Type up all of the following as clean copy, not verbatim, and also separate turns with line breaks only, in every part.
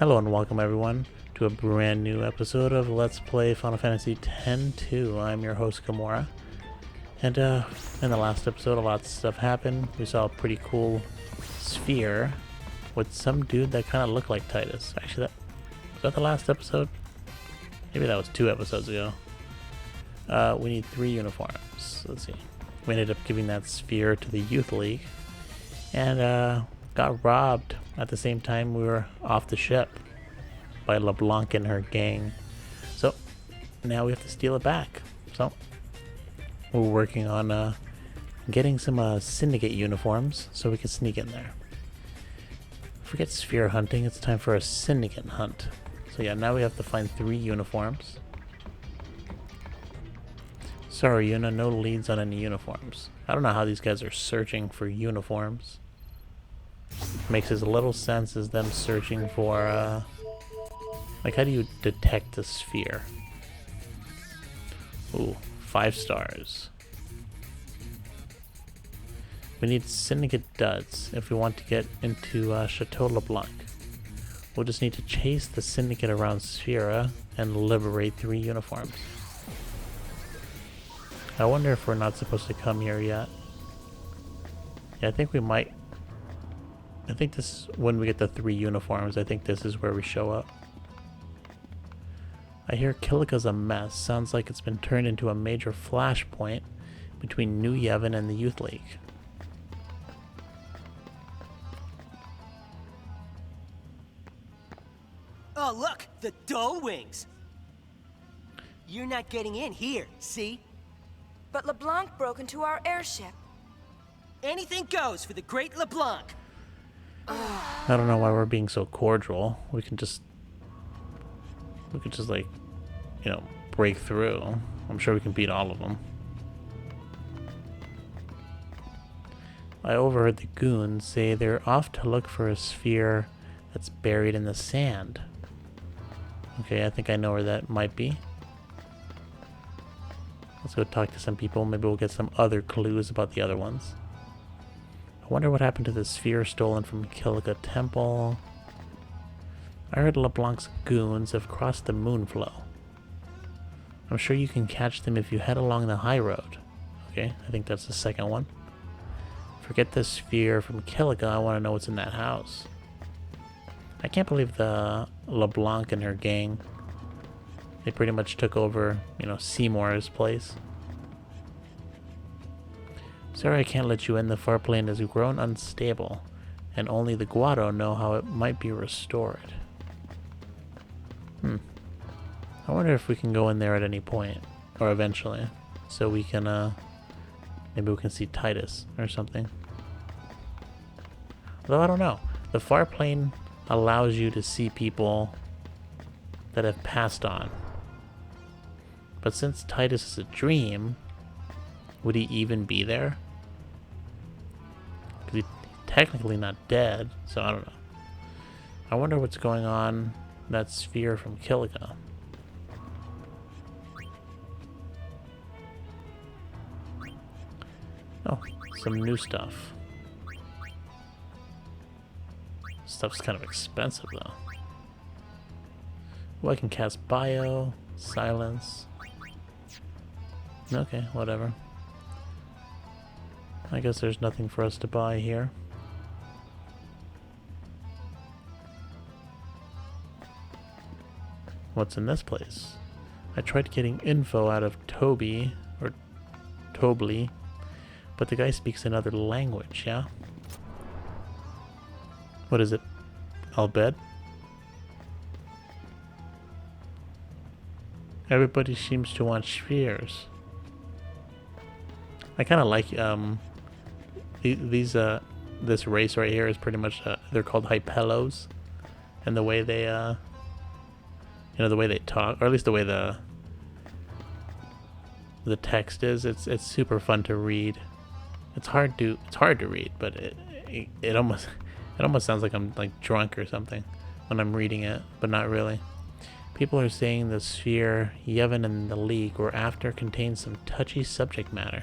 Hello and welcome everyone to a brand new episode of Let's Play Final Fantasy X-2. I'm your host Gamora, and in the last episode a lot of stuff happened. We saw a pretty cool sphere with some dude that kind of looked like Titus. Actually, was that the last episode? Maybe that was 2 episodes ago. We need 3 uniforms. Let's see. We ended up giving that sphere to the Youth League, and got robbed at the same time we were off the ship by LeBlanc and her gang. So now we have to steal it back. So we're working on getting some syndicate uniforms so we can sneak in there. Forget sphere hunting, it's time for a syndicate hunt. So yeah, now we have to find 3 uniforms. Sorry, Yuna, no leads on any uniforms. I don't know how these guys are searching for uniforms. Makes as little sense as them searching for, like, how do you detect a sphere? Ooh, 5 stars. We need syndicate duds if we want to get into Chateau LeBlanc. We'll just need to chase the syndicate around Sphera and liberate 3 uniforms. I wonder if we're not supposed to come here yet. Yeah, I think we might. I think this, when we get the 3 uniforms, I think this is where we show up. I hear Kilika's a mess. Sounds like it's been turned into a major flashpoint between New Yevon and the Youth League.
Oh, look! The Dole Wings! You're not getting in here, see?
But LeBlanc broke into our airship.
Anything goes for the great LeBlanc!
I don't know why we're being so cordial. We could just like, you know, break through. I'm sure we can beat all of them. I overheard the goons say they're off to look for a sphere that's buried in the sand. Okay, I think I know where that might be. Let's go talk to some people. Maybe we'll get some other clues about the other ones. I wonder what happened to the sphere stolen from Kilika Temple. I heard LeBlanc's goons have crossed the Moonflow. I'm sure you can catch them if you head along the high road. Okay, I think that's the second one. Forget the sphere from Kilika, I want to know what's in that house. I can't believe the LeBlanc and her gang, they pretty much took over, you know, Seymour's place. Sorry I can't let you in. The far plane has grown unstable, and only the Guado know how it might be restored. I wonder if we can go in there at any point, or eventually, so we can, maybe we can see Titus or something. Though I don't know. The far plane allows you to see people that have passed on. But since Titus is a dream, would he even be there? Because he's technically not dead, so I don't know. I wonder what's going on in that sphere from Kilika. Oh, some new stuff. Stuff's kind of expensive though. Well, I can cast Bio, Silence. Okay, whatever. I guess there's nothing for us to buy here. What's in this place? I tried getting info out of Toby, or Tobly, but the guy speaks another language, yeah? What is it? Albed? Everybody seems to want spheres. I kind of like this race right here is pretty much they're called Hypelos, and the way they you know, the way they talk, or at least the way the text is, it's super fun to read. It's hard to read, but it almost sounds like I'm like drunk or something when I'm reading it, but not really. People are saying the sphere Yevon and the League were after contains some touchy subject matter.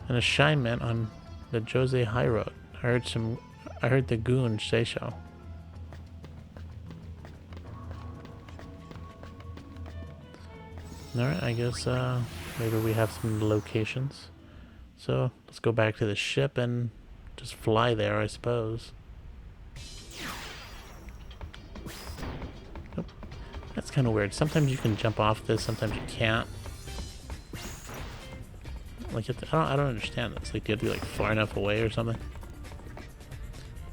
An assignment on the Jose High Road. I heard the goon say so. Alright, I guess maybe we have some locations. So let's go back to the ship and just fly there, I suppose. Oh, that's kind of weird. Sometimes you can jump off this, sometimes you can't. Like, I don't understand this. Like, do you have to be like far enough away or something?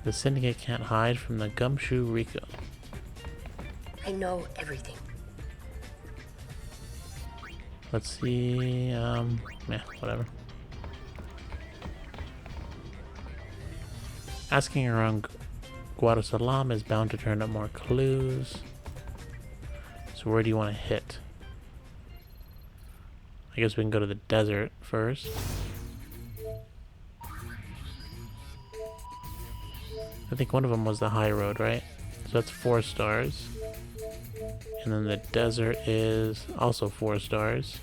The Syndicate can't hide from the Gumshoe Rico.
I know everything.
Let's see, yeah, whatever. Asking around Guadalsalam is bound to turn up more clues. So where do you want to hit? I guess we can go to the desert first. I think one of them was the high road, right? So that's 4 stars. And then the desert is also 4 stars.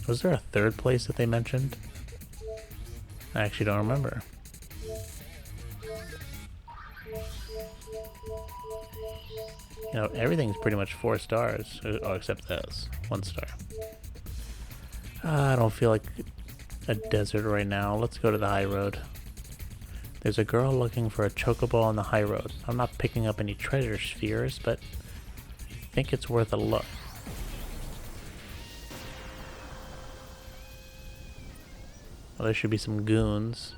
Was there a third place that they mentioned? I actually don't remember. You know, everything's pretty much 4 stars. Oh, except this. 1 star. I don't feel like a desert right now. Let's go to the high road. There's a girl looking for a chocobo on the high road. I'm not picking up any treasure spheres, but I think it's worth a look. Well, there should be some goons.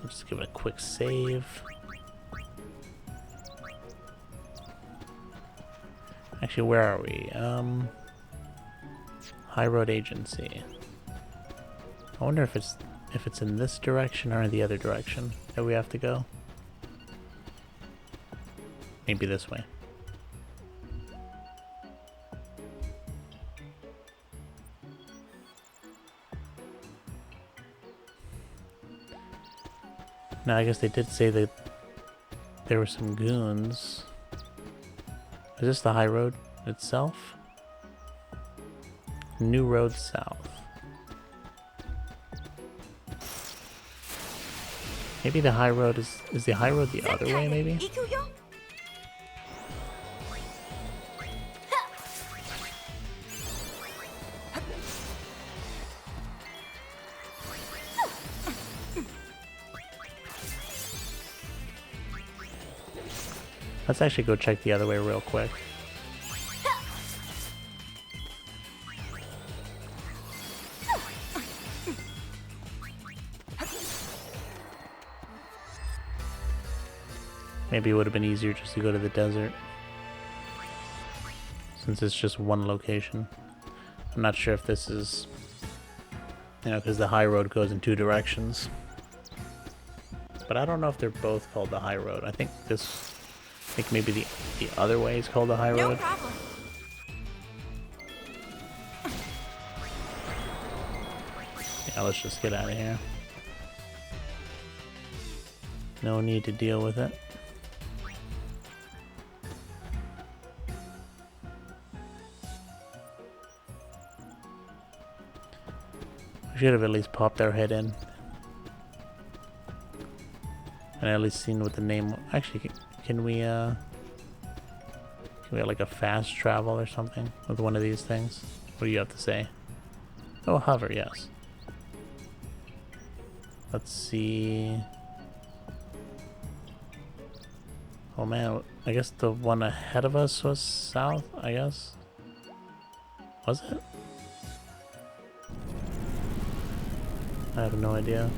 Let's just give it a quick save. Actually, where are we? High Road Agency. I wonder if it's in this direction or in the other direction that we have to go. Maybe this way. Now, I guess they did say that there were some goons. Is this the high road itself? New road south. Maybe the high road is the high road the other way, maybe? Let's actually go check the other way real quick. Maybe it would have been easier just to go to the desert, since it's just one location. I'm not sure if this is, you know, because the high road goes in 2 directions. But I don't know if they're both called the high road. I think maybe the other way is called the high road.
No problem.
Yeah, let's just get out of here. No need to deal with it. We should have at least popped our head in. And at least seen what the name... Actually, can we have like a fast travel or something with one of these things? What do you have to say? Oh, hover, yes. Let's see... Oh man, I guess the one ahead of us was south, I guess? Was it? I have no idea.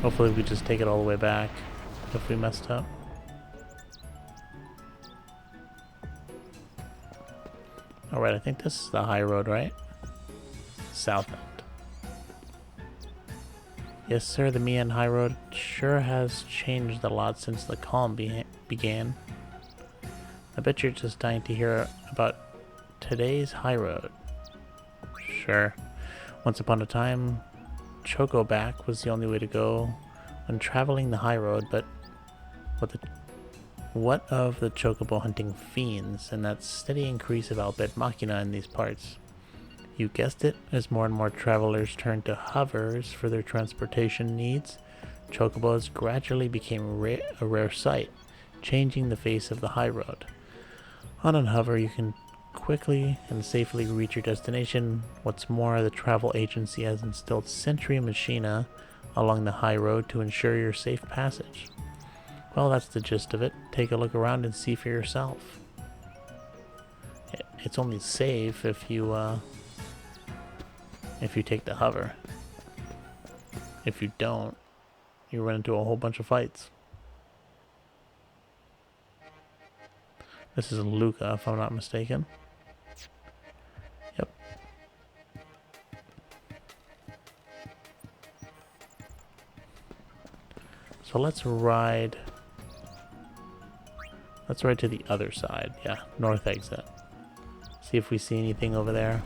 Hopefully we just take it all the way back if we messed up. Alright, I think this is the high road, right? South end. Yes sir, the Mian High Road sure has changed a lot since the calm began. I bet you're just dying to hear about today's high road. Sure. Once upon a time, Chocoback was the only way to go when traveling the high road, but what of the chocobo hunting fiends and that steady increase of Albert Machina in these parts? You guessed it, as more and more travelers turned to hovers for their transportation needs, chocobos gradually became a rare sight, changing the face of the high road. On a hover, you can quickly and safely reach your destination. What's more, the travel agency has installed sentry machina along the high road to ensure your safe passage. Well, that's the gist of it. Take a look around and see for yourself. It's only safe if you take the hover. If you don't, you run into a whole bunch of fights. This is Luca, if I'm not mistaken. Yep. So let's ride to the other side. Yeah, north exit. See if we see anything over there.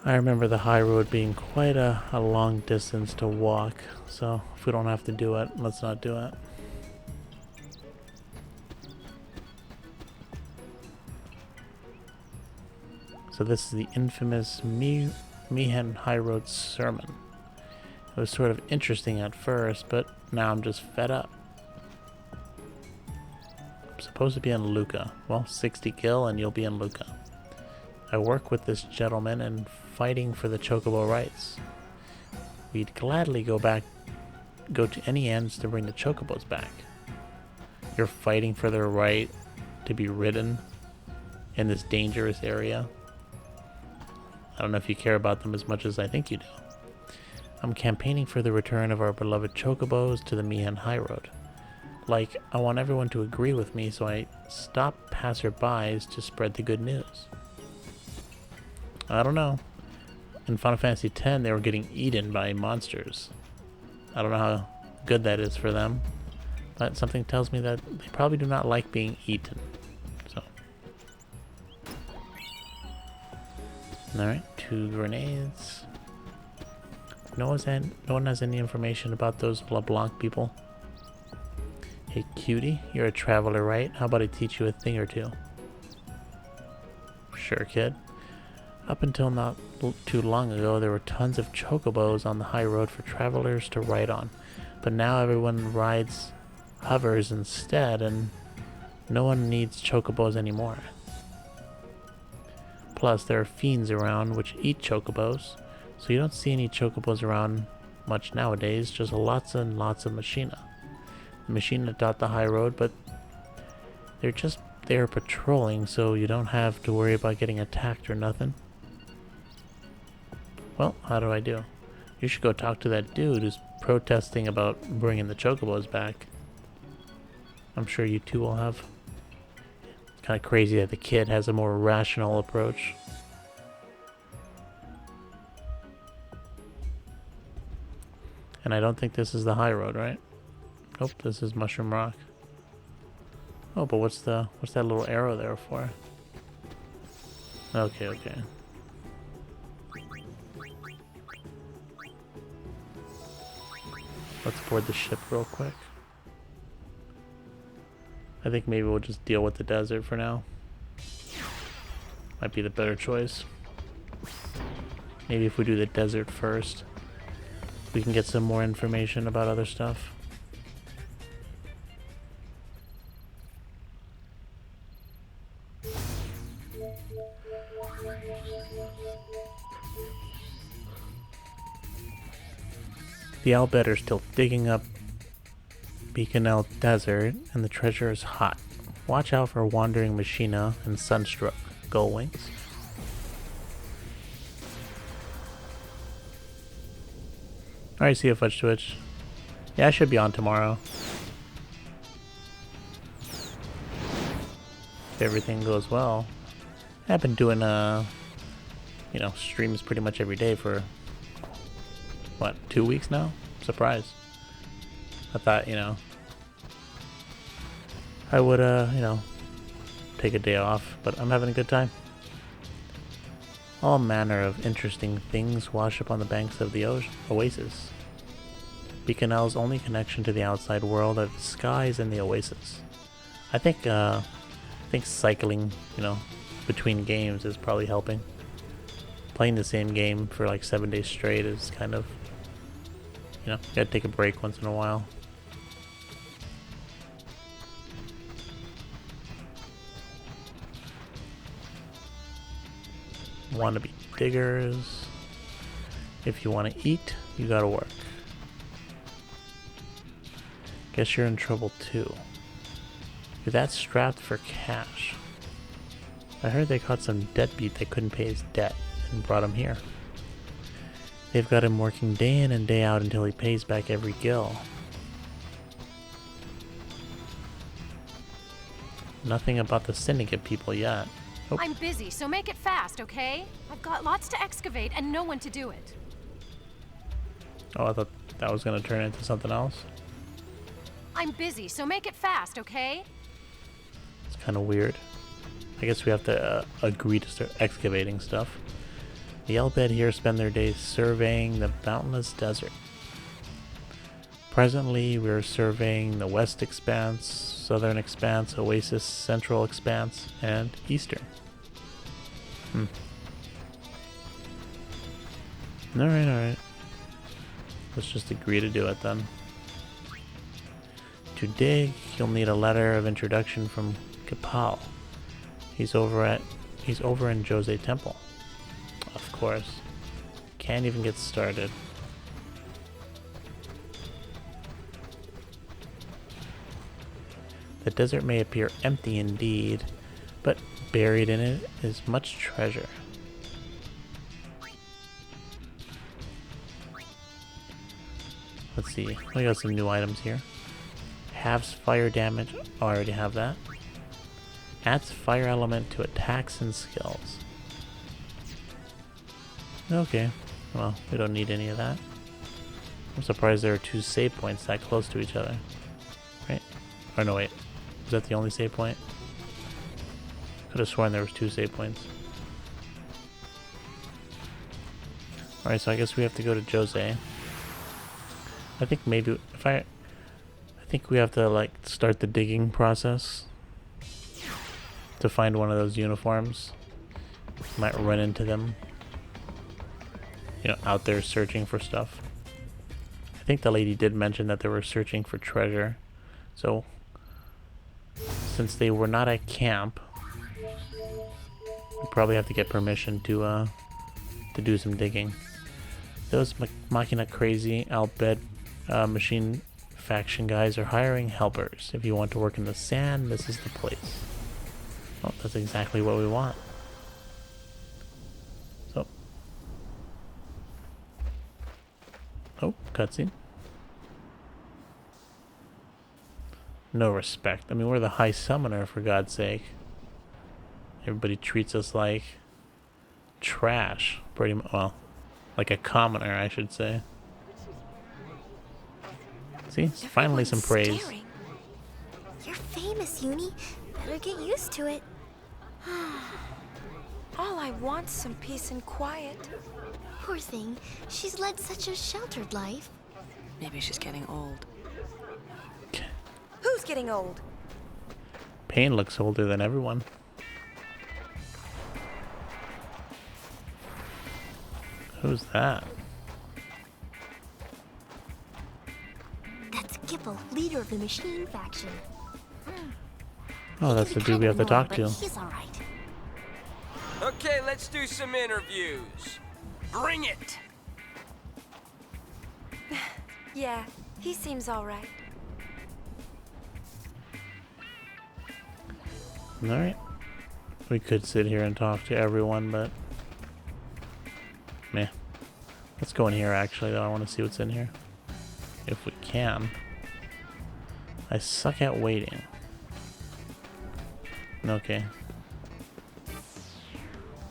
I remember the high road being quite a long distance to walk, so if we don't have to do it, let's not do it. So this is the infamous Mihen High Road sermon. It was sort of interesting at first, but now I'm just fed up. I'm supposed to be in Luca. Well, 60 kill and you'll be in Luca. I work with this gentleman and fighting for the chocobo rights. We'd gladly go to any ends to bring the chocobos back. You're fighting for their right to be ridden in this dangerous area. I don't know if you care about them as much as I think you do. I'm campaigning for the return of our beloved chocobos to the Mihen High Road. Like, I want everyone to agree with me, so I stop passerbys to spread the good news. I don't know. In Final Fantasy X, they were getting eaten by monsters. I don't know how good that is for them, but something tells me that they probably do not like being eaten. So, alright, 2 grenades. No one has any information about those LeBlanc people. Hey cutie, you're a traveler, right? How about I teach you a thing or two? Sure, kid. Up until not too long ago, there were tons of chocobos on the high road for travelers to ride on. But now everyone rides hovers instead, and no one needs chocobos anymore. Plus, there are fiends around which eat chocobos, so you don't see any chocobos around much nowadays, just lots and lots of machina. The machina dot the high road, but they're just there patrolling, so you don't have to worry about getting attacked or nothing. Well, how do I do? You should go talk to that dude who's protesting about bringing the chocobos back. I'm sure you two will have. It's kind of crazy that the kid has a more rational approach. And I don't think this is the high road, right? Nope, this is Mushroom Rock. Oh, but what's that little arrow there for? Okay, okay. Let's board the ship real quick. I think maybe we'll just deal with the desert for now. Might be the better choice. Maybe if we do the desert first, we can get some more information about other stuff. The Albed are still digging up Beaconell Desert, and the treasure is hot. Watch out for wandering machina and sunstruck gull wings. Alright, see you, Fudge Twitch. Yeah, I should be on tomorrow. If everything goes well. I've been doing, streams pretty much every day for, what, 2 weeks now? Surprised. I thought, I would, take a day off, but I'm having a good time. All manner of interesting things wash up on the banks of the oasis. Beaconel's only connection to the outside world are the skies and the oasis. I think cycling, between games is probably helping. Playing the same game for like 7 days straight is kind of, you gotta take a break once in a while. Want to be diggers. If you want to eat, you gotta work. Guess you're in trouble too. You're that strapped for cash. I heard they caught some deadbeat that couldn't pay his debt and brought him here. They've got him working day in and day out until he pays back every gil. Nothing about the syndicate people yet. Oh.
I'm busy, so make it fast, okay? I've got lots to excavate and no one to do it.
Oh, I thought that was going to turn into something else.
I'm busy, so make it fast, okay?
It's kind of weird. I guess we have to agree to start excavating stuff. The Elbed here spend their days surveying the boundless desert. Presently, we're surveying the West Expanse, Southern Expanse, Oasis, Central Expanse, and Eastern. Alright. Let's just agree to do it then. To dig, you'll need a letter of introduction from Kapal. He's over in Jose Temple. Of course. Can't even get started. The desert may appear empty indeed, but buried in it is much treasure. Let's see. We got some new items here. Halves fire damage. Oh, I already have that. Adds fire element to attacks and skills. Okay. Well, we don't need any of that. I'm surprised there are 2 save points that close to each other. Right? Oh no, wait. Is that the only save point? Could have sworn there was 2 save points. Alright, so I guess we have to go to Jose. I think maybe if I think we have to like start the digging process to find one of those uniforms. Might run into them, out there searching for stuff. I think the lady did mention that they were searching for treasure. So since they were not at camp, we probably have to get permission to do some digging. Those Machina Crazy Albed machine faction guys are hiring helpers. If you want to work in the sand, this is the place. Oh, that's exactly what we want. So, oh, cutscene. No respect. I mean, we're the High Summoner, for God's sake. Everybody treats us like trash, pretty much. Well, like a commoner, I should say. See, finally some praise.
Staring. You're famous, Uni. Better get used to it.
All I want's some peace and quiet.
Poor thing. She's led such a sheltered life.
Maybe she's getting old.
Who's getting old?
Pain looks older than everyone. Who's that?
That's Gipple, leader of the machine faction.
Oh, that's the dude we have to talk to.
He's all right.
Okay, let's do some interviews. Bring it!
Yeah, he seems all right.
Alright. We could sit here and talk to everyone, but meh. Let's go in here actually, though. I want to see what's in here. If we can. I suck at waiting. Okay.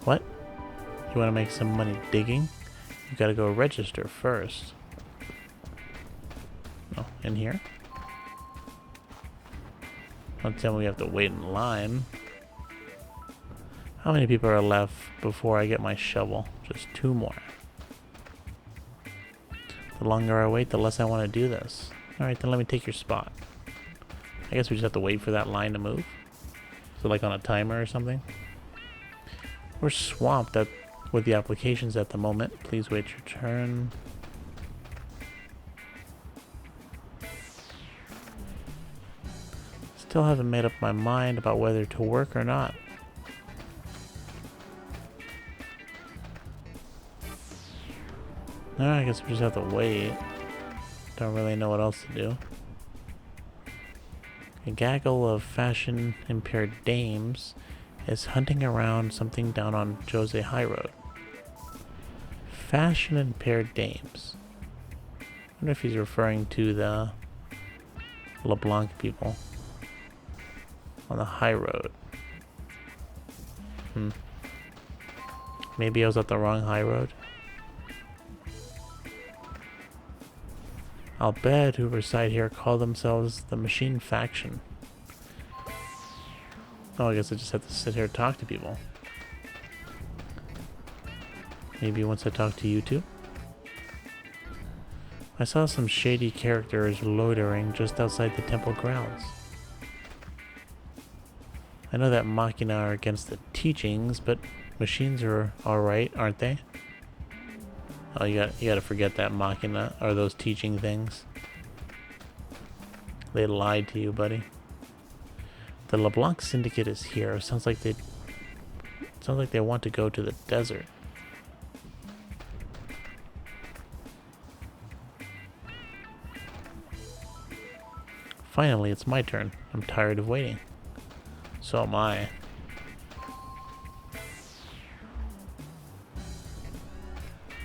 What? You want to make some money digging? You gotta go register first. Oh, in here? Don't tell me we have to wait in line. How many people are left before I get my shovel? Just 2 more. The longer I wait, the less I want to do this. Alright, then let me take your spot. I guess we just have to wait for that line to move. So like on a timer or something. We're swamped with the applications at the moment. Please wait your turn. Still haven't made up my mind about whether to work or not. Alright, I guess we just have to wait. Don't really know what else to do. A gaggle of fashion-impaired dames is hunting around something down on Jose High Road. Fashion-impaired dames. I wonder if he's referring to the LeBlanc people on the high road. Maybe I was at the wrong high road. I'll bet who reside here call themselves the Machine Faction. Oh, I guess I just have to sit here and talk to people. Maybe once I talk to you two. I saw some shady characters loitering just outside the temple grounds. I know that Machina are against the teachings, but machines are alright, aren't they? Oh, you gotta forget that Machina or those teaching things. They lied to you, buddy. The LeBlanc Syndicate is here. Sounds like they want to go to the desert. Finally, it's my turn. I'm tired of waiting. So am I.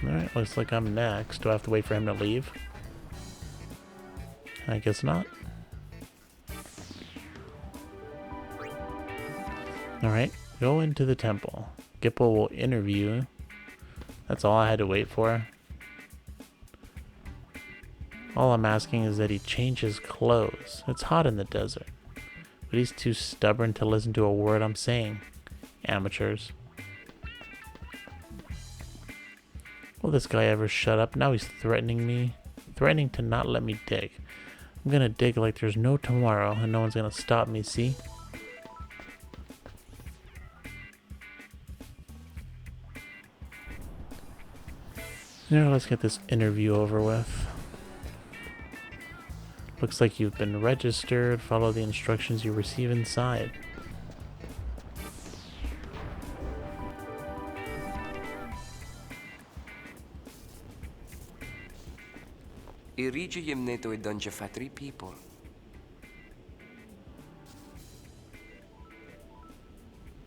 Alright, looks like I'm next. Do I have to wait for him to leave? I guess not. Alright, go into the temple. Gipple will interview. That's all I had to wait for. All I'm asking is that he change his clothes. It's hot in the desert. But he's too stubborn to listen to a word I'm saying. Amateurs. Will this guy ever shut up? Now he's threatening me. Threatening to not let me dig. I'm gonna dig like there's no tomorrow and no one's gonna stop me, see? Now let's get this interview over with. Looks like you've been registered. Follow the instructions you receive inside.
Irigium neto idonja fa 3 people.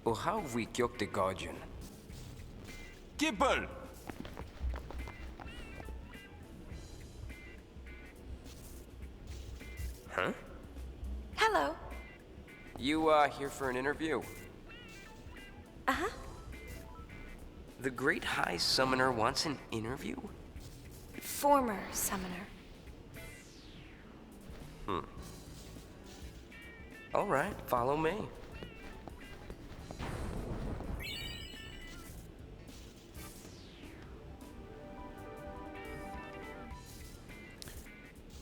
O how we kyok the guardian? Kipple! Huh?
Hello.
You, here for an interview?
Uh-huh.
The Great High Summoner wants an interview?
Former summoner.
Alright, follow me.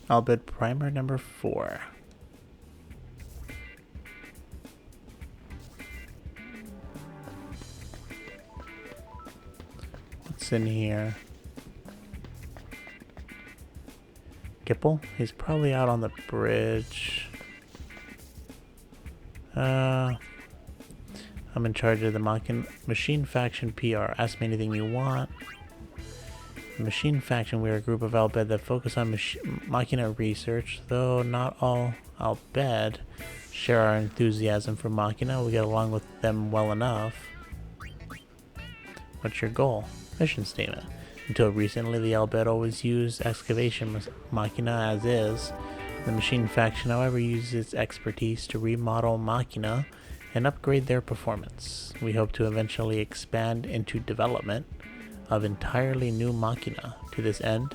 I'll bid primer number 4. What's in here? Gipple? He's probably out on the bridge. I'm in charge of the Machine Faction PR. Ask me anything you want. Machine Faction, we are a group of Albed that focus on Machina research, though not all Albed share our enthusiasm for Machina. We get along with them well enough. What's your goal? Mission statement. Until recently, the Albed always used excavation Machina as is. The Machine Faction, however, uses its expertise to remodel Machina and upgrade their performance. We hope to eventually expand into development of entirely new Machina. To this end,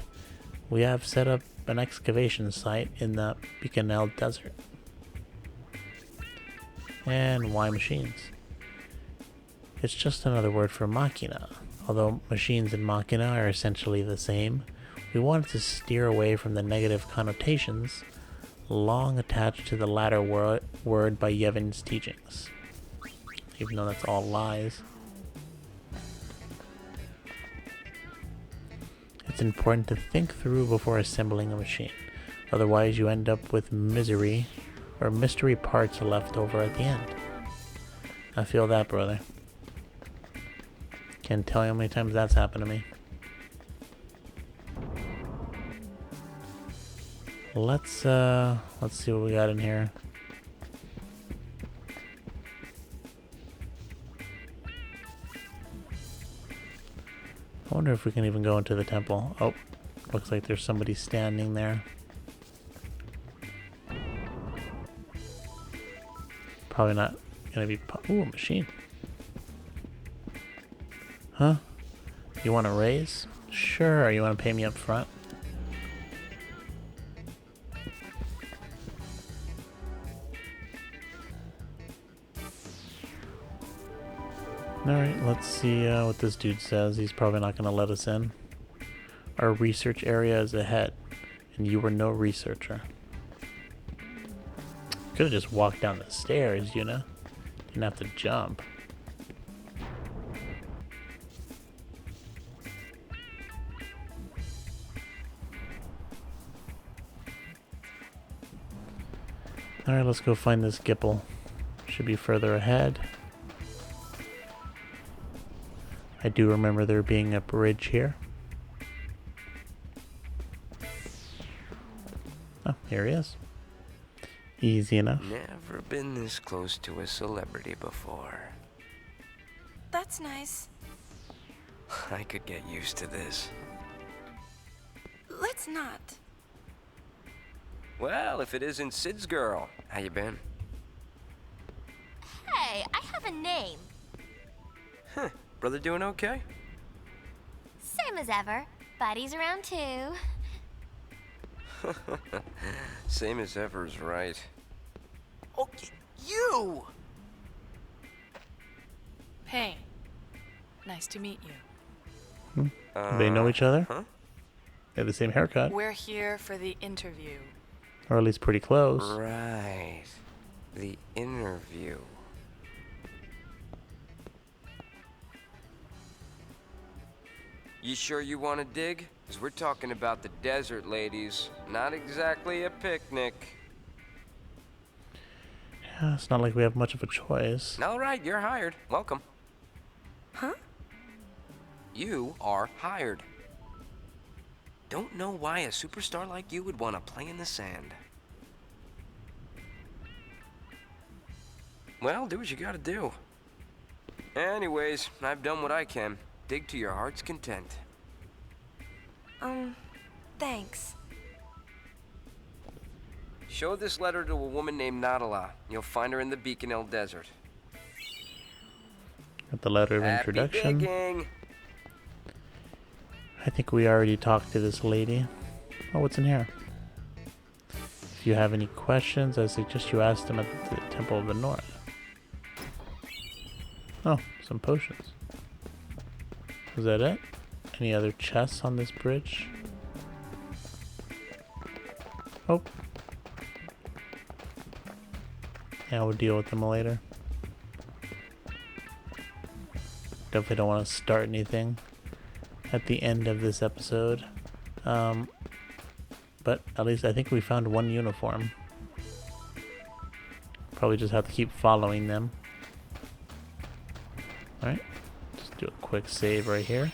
we have set up an excavation site in the Bicanel Desert. And why machines? It's just another word for Machina. Although machines and Machina are essentially the same, we wanted to steer away from the negative connotations long attached to the latter word by Yevon's teachings, even though that's all lies. It's important to think through before assembling a machine. Otherwise, you end up with misery or mystery parts left over at the end. I feel that, brother. Can't tell you how many times that's happened to me. Let's see what we got in here. I wonder if we can even go into the temple. Oh, looks like there's somebody standing there. Probably not gonna be. Ooh, a machine. Huh? You want to raise? Sure. You want to pay me up front? Alright, let's see what this dude says. He's probably not going to let us in. Our research area is ahead, and you were no researcher. Could have just walked down the stairs, you know? Didn't have to jump. Alright, let's go find this Gipple. Should be further ahead. I do remember there being a bridge here. Oh, here he is. Easy enough.
Never been this close to a celebrity before.
That's nice.
I could get used to this.
Let's not.
Well, if it isn't Sid's girl. How you been?
Hey, I have a name.
Huh. Brother doing okay?
Same as ever. Buddy's around too.
Same as ever's right.
Oh, you!
Hey, nice to meet you.
They know each other?
Huh?
They have the same haircut.
We're here for the interview.
Or at least pretty close.
Right. The interview. You sure you want to dig? 'Cause we're talking about the desert, ladies. Not exactly a picnic.
Yeah, it's not like we have much of a choice.
All right, you're hired. Welcome.
Huh?
You are hired. Don't know why a superstar like you would want to play in the sand. Well, do what you gotta do. Anyways, I've done what I can. Dig to your heart's content.
Thanks.
Show this letter to a woman named Nadala. You'll find her in the Beacon Desert.
Got the letter of
Happy
introduction.
digging.
I think we already talked to this lady. Oh, what's in here? If you have any questions, I suggest you ask them at the Temple of the North. Oh, some potions. Was that it? Any other chests on this bridge? Oh. Yeah, we'll deal with them later. Definitely don't want to start anything at the end of this episode. But at least I think we found one uniform. Probably just have to keep following them. Alright, just do a quick save right here.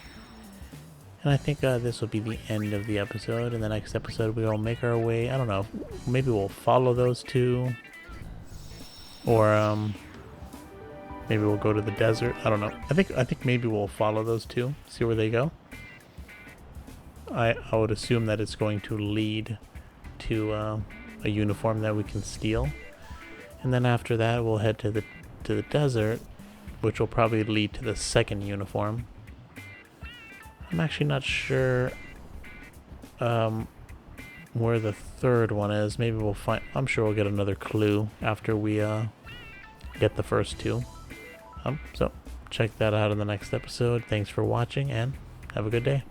And I think this will be the end of the episode. In the next episode we will make our way, I don't know, maybe we'll follow those two. Or maybe we'll go to the desert. I don't know. I think maybe we'll follow those two, see where they go. I would assume that it's going to lead to a uniform that we can steal. And then after that we'll head to the desert, which will probably lead to the second uniform. I'm actually not sure where the third one is. Maybe we'll find. I'm sure we'll get another clue after we get the first two. So check that out in the next episode. Thanks for watching and have a good day.